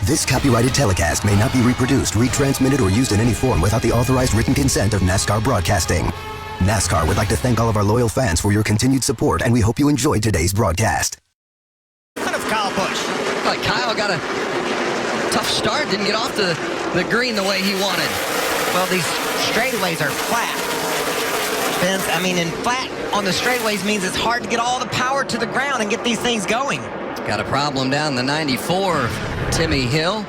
This copyrighted telecast may not be reproduced, retransmitted, or used in any form without the authorized written consent of NASCAR Broadcasting. NASCAR would like to thank all of our loyal fans for your continued support, and we hope you enjoyed today's broadcast. Kind of Kyle Busch. But Kyle got a tough start, didn't get off the green the way he wanted. Well, these straightaways are flat. Vince, I mean, and flat on the straightaways means it's hard to get all the power to the ground and get these things going. Got a problem down the 94, Timmy Hill,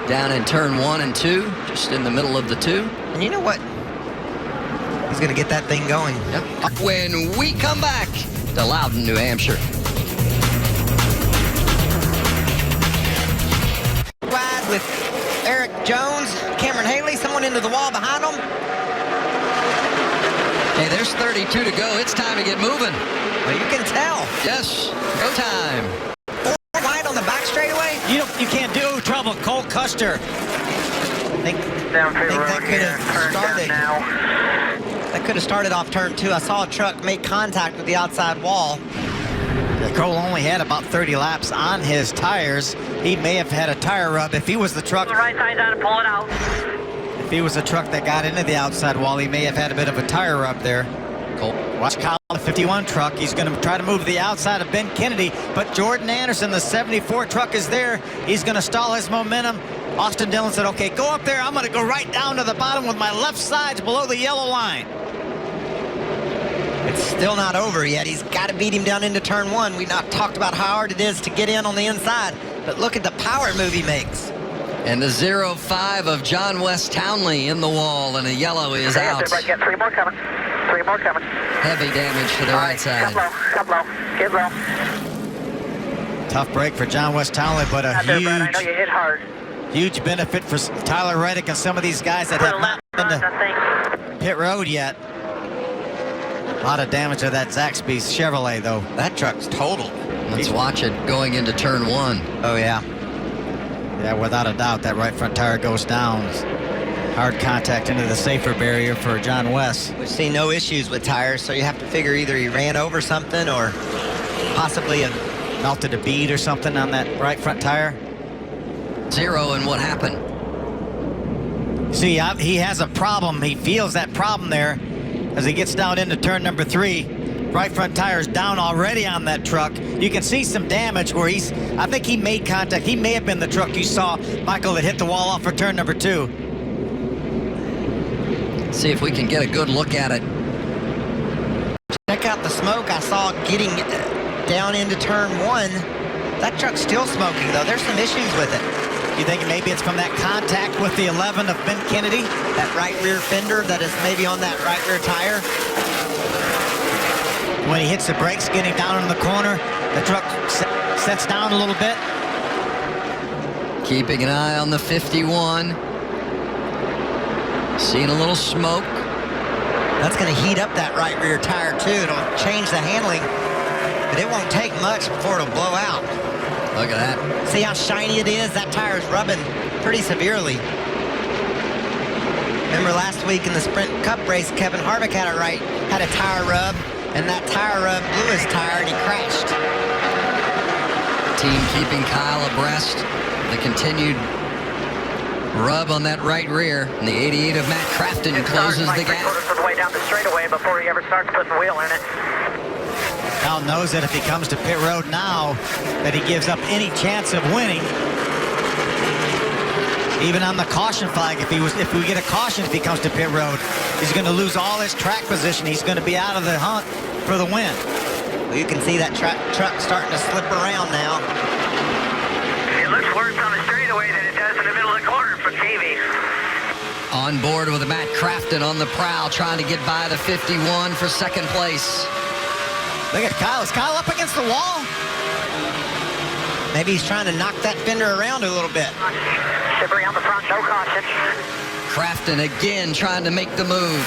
down in turn 1 and 2, just in the middle of the 2. And you know what? He's going to get that thing going. Yep. When we come back to Loudon, New Hampshire. Wide with Eric Jones, Cameron Haley, someone into the wall behind them. Hey, there's 32 to go. It's time to get moving. Well, you can tell. Yes, go time. Wide on the back straightaway. You can't do trouble. Cole Custer. I think that could have started. That could have started off turn 2. I saw a truck make contact with the outside wall. Cole only had about 30 laps on his tires. He may have had a tire rub. If he was the truck, The right side down and pull it out. if he was the truck that got into the outside wall, he may have had a bit of a tire rub there. Cole. Watch Kyle, the 51 truck. He's going to try to move to the outside of Ben Kennedy, but Jordan Anderson, the 74 truck, is there. He's going to stall his momentum. Austin Dillon said, okay, go up there. I'm going to go right down to the bottom with my left sides below the yellow line. It's still not over yet. He's got to beat him down into turn 1. We've not talked about how hard it is to get in on the inside, but look at the power move he makes. And the 0-5 of John West Townley in the wall, and a yellow is out. Get 3 more coming. 3 more coming. Heavy damage to the right side. Come low. Get low. Tough break for John West Townley, but a Out there, Brad. I know you hit hard. huge benefit for Tyler Reddick and some of these guys that have not been to pit road yet. A lot of damage to that Zaxby's Chevrolet, though. That truck's totaled. Let's watch it going into turn 1. Oh, yeah. Yeah, without a doubt, that right front tire goes down. Hard contact into the safer barrier for John West. We've seen no issues with tires, so you have to figure either he ran over something or possibly Melted a bead or something on that right front tire. 0, and what happened? See, he has a problem. He feels that problem there as he gets down into turn number 3. Right front tire is down already on that truck. You can see some damage where I think he made contact. He may have been the truck you saw, Michael, that hit the wall off for turn number 2. See if we can get a good look at it. check out the smoke I saw getting down into turn 1. That truck's still smoking, though. There's some issues with it. You think maybe it's from that contact with the 11 of Ben Kennedy? That right rear fender that is maybe on that right rear tire. When he hits the brakes, getting down in the corner, the truck sets down a little bit. Keeping an eye on the 51. Seeing a little smoke. That's going to heat up that right rear tire, too. It'll change the handling, but it won't take much before it'll blow out. Look at that. See how shiny it is? That tire's rubbing pretty severely. Remember last week in the Sprint Cup race, Kevin Harvick had a tire rub, and that tire rub blew his tire and he crashed. Team keeping Kyle abreast. The continued rub on that right rear. And the 88 of Matt Crafton closes the gap. 3/4 of the way down the straightaway before he ever starts putting wheel in it. Kyle knows that if he comes to pit road now, that he gives up any chance of winning. Even on the caution flag, if we get a caution if he comes to pit road, he's going to lose all his track position. He's going to be out of the hunt for the win. Well, you can see that truck starting to slip around now. It looks worse on the straightaway than it does in the middle of the corner for TV. On board with Matt Crafton on the prowl, trying to get by the 51 for second place. Look at Kyle. Is Kyle up against the wall? Maybe he's trying to knock that fender around a little bit. Shippering out the front, no caution. Crafton again trying to make the move.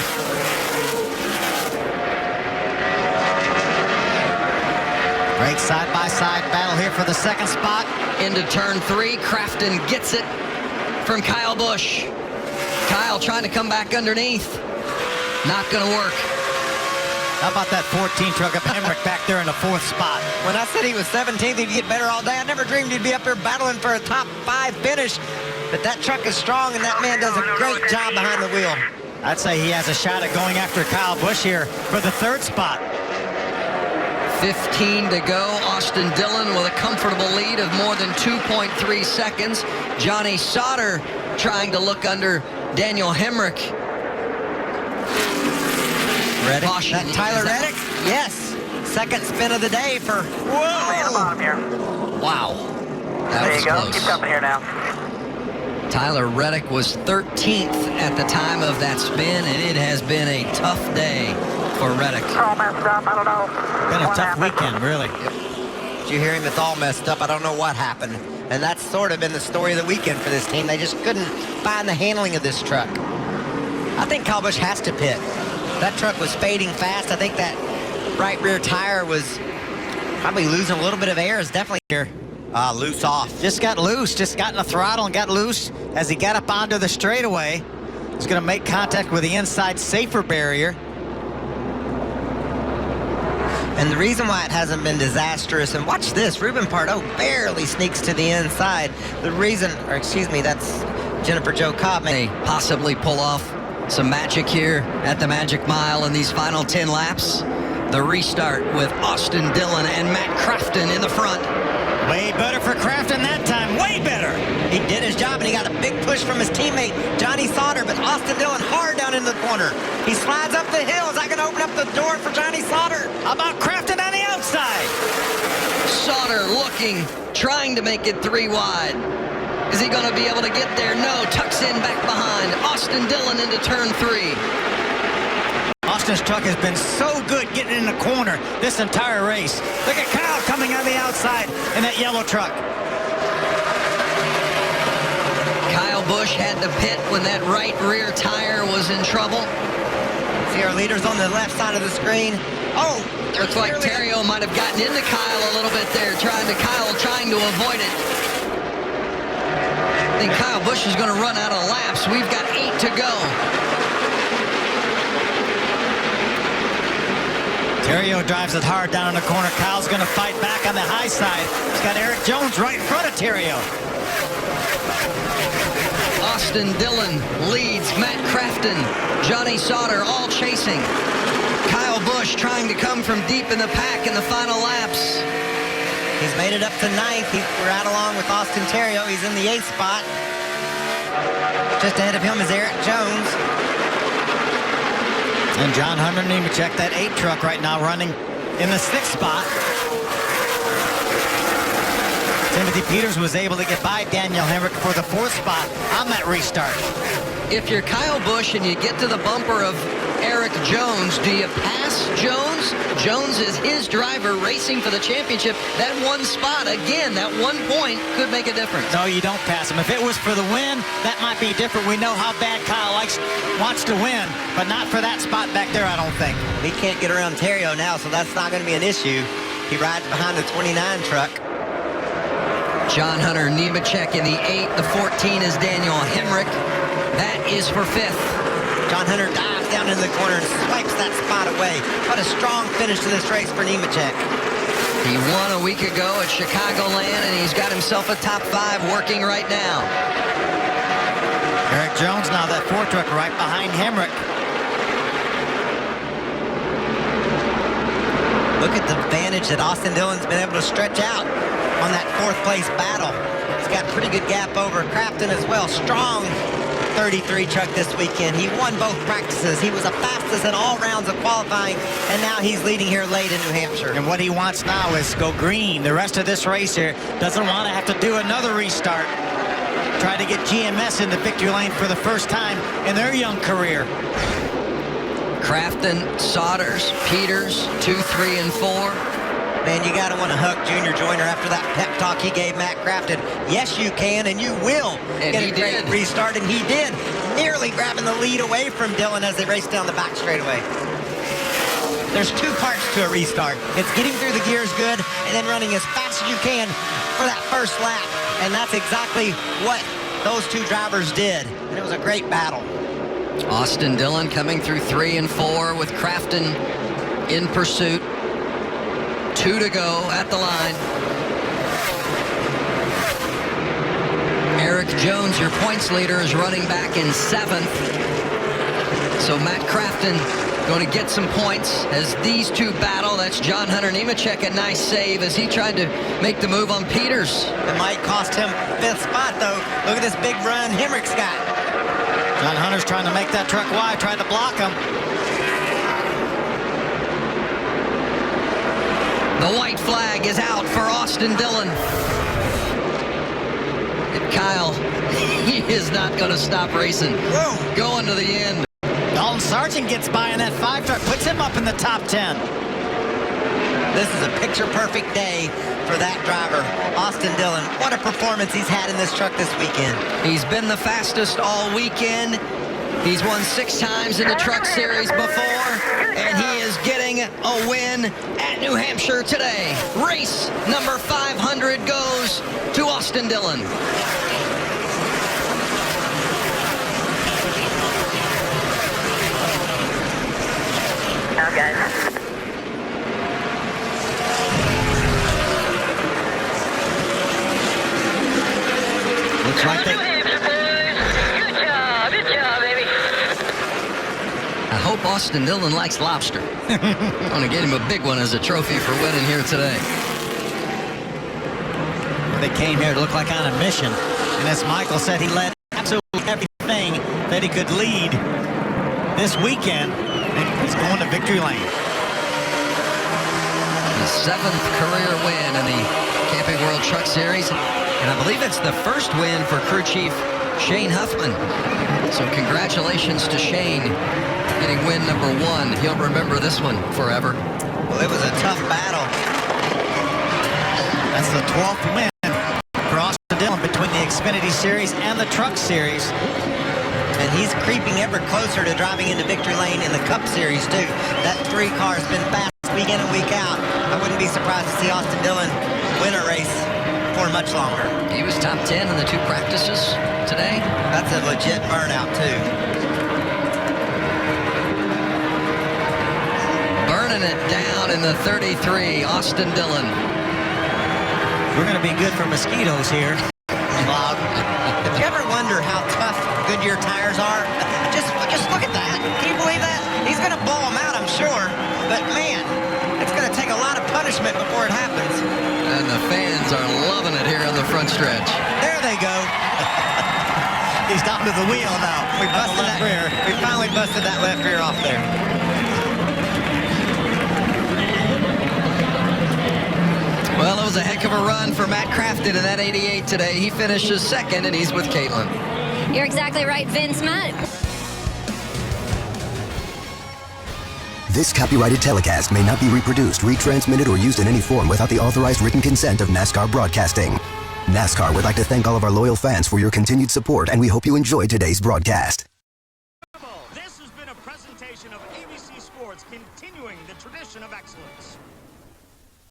Great side-by-side battle here for the second spot. Into turn 3, Crafton gets it from Kyle Busch. Kyle trying to come back underneath. Not going to work. How about that 14 truck of Hemrick back there in the 4th spot? When I said he was 17th, he'd get better all day. I never dreamed he'd be up there battling for a top 5 finish. But that truck is strong, and that man does a great job behind the wheel. I'd say he has a shot at going after Kyle Busch here for the 3rd spot. 15 to go. Austin Dillon with a comfortable lead of more than 2.3 seconds. Johnny Sauter trying to look under Daniel Hemrick. Reddick. Caution. That Tyler Is that- Reddick? Yes. Second spin of the day for... Way at the bottom here. Wow. That There was you go. close. Keep dumping here now. Tyler Reddick was 13th at the time of that spin, and it has been a tough day for Reddick. It's all messed up. I don't know. Been a what tough happened. weekend, really. Did you hear him? It's all messed up. I don't know what happened. And that's sort of been the story of the weekend for this team. They just couldn't find the handling of this truck. I think Kyle Busch has to pit. That truck was fading fast. I think that right rear tire was probably losing a little bit of air. It's definitely here. Loose off. Just got loose, just got in the throttle and got loose as he got up onto the straightaway. He's going to make contact with the inside safer barrier. And the reason why it hasn't been disastrous, and watch this, Ruben Pardo barely sneaks to the inside. The reason, or excuse me, that's Jennifer Jo Cobb. They possibly pull off some magic here at the Magic Mile in these final 10 laps. The restart with Austin Dillon and Matt Crafton in the front. Way better for Crafton that time, way better. He did his job, and he got a big push from his teammate, Johnny Sauter, but Austin Dillon hard down in the corner. He slides up the hill. Is that going to open up the door for Johnny Sauter? How about Crafton on the outside? Sauter looking, trying to make it 3 wide. Is he going to be able to get there? No, tucks in back behind. Austin Dillon into turn 3. Austin's truck has been so good getting in the corner this entire race. Look at Kyle coming on the outside in that yellow truck. Kyle Busch had to pit when that right rear tire was in trouble. See our leaders on the left side of the screen. Oh, Looks like Terrio might have gotten into Kyle a little bit there, trying to avoid it. I think Kyle Busch is going to run out of laps. We've got 8 to go. Terrio drives it hard down in the corner. Kyle's going to fight back on the high side. He's got Eric Jones right in front of Terrio. Austin Dillon leads Matt Crafton, Johnny Sauter all chasing. Kyle Busch trying to come from deep in the pack in the final laps. he's made it up to 9th. We're out along with Austin Terrio. He's in the 8th spot. Just ahead of him is Eric Jones. And John Hunter Nemechek, that 8 truck right now running in the 6th spot. Timothy Peters was able to get by Daniel Hemrick for the 4th spot on that restart. If you're Kyle Busch and you get to the bumper of Eric Jones, do you pass Jones? Jones is his driver racing for the championship. That 1 spot, again, that 1 point could make a difference. No, you don't pass him. If it was for the win, that might be different. We know how bad Kyle wants to win, but not for that spot back there, I don't think. He can't get around Terrio now, so that's not going to be an issue. He rides behind the 29 truck. John Hunter Nemechek in the 8. The 14 is Daniel Hemrick. That is for 5th. John Hunter dives down in the corner and swipes that spot away. What a strong finish to this race for Nemechek. He won a week ago at Chicagoland, and he's got himself a top 5 working right now. Eric Jones now, that 4 truck right behind Hemrick. Look at the advantage that Austin Dillon's been able to stretch out on that 4th place battle. He's got a pretty good gap over Crafton as well. Strong 33 truck this weekend. He won both practices. He was the fastest in all rounds of qualifying, and now he's leading here late in New Hampshire. And what he wants now is go green. The rest of this race here doesn't want to have to do another restart. Try to get GMS in the victory lane for the first time in their young career. Crafton, Sauters, Peters, 2, 3, and 4. Man, you got to want to hug Junior Joyner after that pep talk he gave Matt Crafton. Yes, you can, and you will And get he a great did. restart, and he did, nearly grabbing the lead away from Dillon as they raced down the back straightaway. There's 2 parts to a restart. It's getting through the gears good and then running as fast as you can for that first lap, and that's exactly what those 2 drivers did, and it was a great battle. Austin Dillon coming through 3 and 4 with Crafton in pursuit. 2 to go at the line. Eric Jones, your points leader, is running back in 7th. So Matt Crafton going to get some points as these two battle. That's John Hunter Nemechek, a nice save as he tried to make the move on Peters. It might cost him 5th spot, though. Look at this big run Hemrick's got. John Hunter's trying to make that truck wide, trying to block him. The white flag is out for Austin Dillon. And Kyle, he is not going to stop racing. Whoa. Going to the end. Dalton Sargent gets by in that 5 truck, puts him up in the top 10. This is a picture-perfect day for that driver, Austin Dillon. What a performance he's had in this truck this weekend. He's been the fastest all weekend. He's won 6 times in the Truck Series before, and he is getting a win at New Hampshire today. Race number 500 goes to Austin Dillon. Now, guys. Looks like they... I hope Austin Dillon likes lobster. I'm going to get him a big one as a trophy for winning here today. They came here to look like on a mission. And as Michael said, he led absolutely everything that he could lead this weekend. And he's going to victory lane. The 7th career win in the Camping World Truck Series. And I believe it's the first win for crew chief Shane Huffman. So congratulations to Shane getting win number 1. He'll remember this one forever. Well, it was a tough battle. That's the 12th win for Austin Dillon between the Xfinity Series and the Truck Series. And he's creeping ever closer to driving into victory lane in the Cup Series, too. That 3 car's been fast week in and week out. I wouldn't be surprised to see Austin Dillon win a race for much longer. He was top 10 in the 2 practices today. That's a legit burnout, too. Burning it down in the 33, Austin Dillon. We're going to be good for mosquitoes here. Bob, if you ever wonder how tough Goodyear tires are, just look at that. Can you believe that? He's going to blow them out, I'm sure. But, man, it's going to take a lot of punishment before it happens. And the fans are loving it here on the front stretch. There they go. He's down to the wheel now. We finally busted that left rear off there. Well, it was a heck of a run for Matt Crafton in that 88 today. He finishes 2nd, and he's with Caitlin. You're exactly right, Vince. Matt. This copyrighted telecast may not be reproduced, retransmitted, or used in any form without the authorized written consent of NASCAR Broadcasting. NASCAR would like to thank all of our loyal fans for your continued support, and we hope you enjoyed today's broadcast. This has been a presentation of ABC Sports, continuing the tradition of excellence.